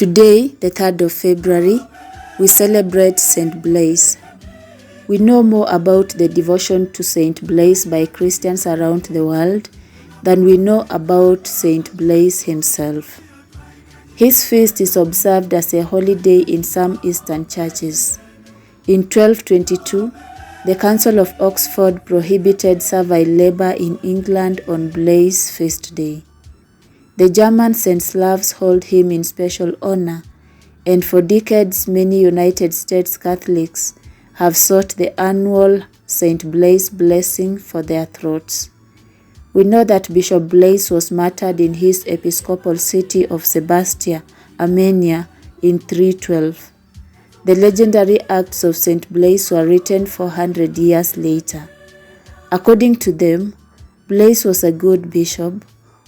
Today, the 3rd of February, we celebrate Saint Blaise. We know more about the devotion to Saint Blaise by Christians around the world than we know about Saint Blaise himself. His feast is observed as a holiday in some Eastern churches. In 1222, the Council of Oxford prohibited servile labor in England on Blaise feast day. The German St. Slavs hold him in special honor, and for decades many United States Catholics have sought the annual St. Blaise blessing for their throats. We know that Bishop Blaise was martyred in his episcopal city of Sebastia, Armenia, in 312. The legendary Acts of St. Blaise were written 400 years later. According to them, Blaise was a good bishop,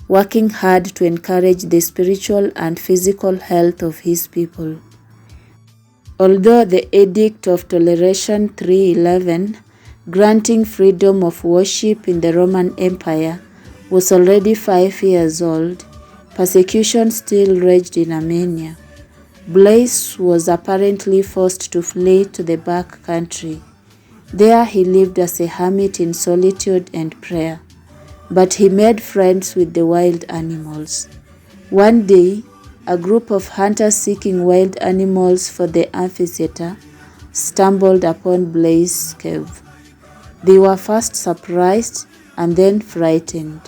working hard to encourage the spiritual and physical health of his people. Although the Edict of Toleration 311, granting freedom of worship in the Roman Empire, was already 5 years old, persecution still raged in Armenia. Blaise was apparently forced to flee to the back country. There he lived as a hermit in solitude and prayer. But he made friends with the wild animals. One day, a group of hunters seeking wild animals for the amphitheater stumbled upon Blaise's cave. They were first surprised and then frightened.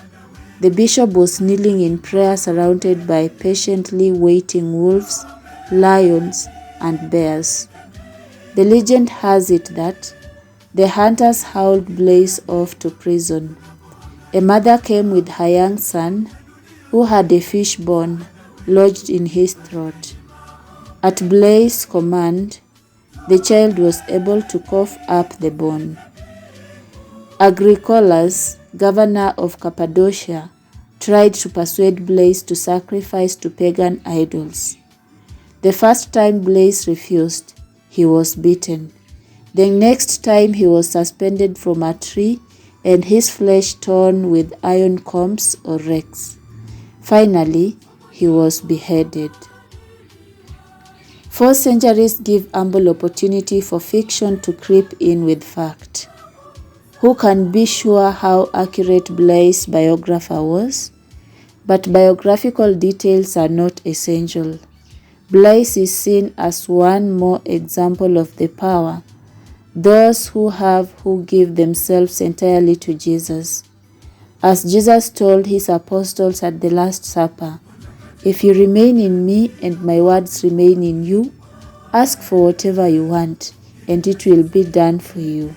The bishop was kneeling in prayer surrounded by patiently waiting wolves, lions, and bears. The legend has it that the hunters hauled Blaise off to prison. A mother came with her young son, who had a fish bone lodged in his throat. At Blaise's command, the child was able to cough up the bone. Agricolas, governor of Cappadocia, tried to persuade Blaise to sacrifice to pagan idols. The first time Blaise refused, he was beaten. The next time he was suspended from a tree and his flesh torn with iron combs or rakes. Finally, he was beheaded. 4 centuries give ample opportunity for fiction to creep in with fact. Who can be sure how accurate Blaise's biographer was? But biographical details are not essential. Blaise is seen as one more example of the power those who give themselves entirely to Jesus. As Jesus told his apostles at the Last Supper, "If you remain in me and my words remain in you, ask for whatever you want, and it will be done for you."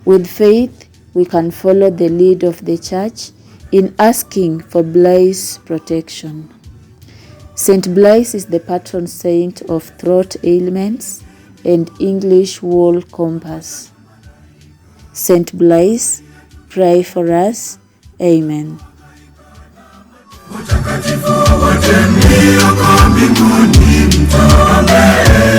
With faith, we can follow the lead of the Church in asking for Blaise's protection. Saint Blaise is the patron saint of throat ailments and English wool compass. Saint Blaise, pray for us. Amen. Utakatifu wote mlioko mbinguni mtuombee.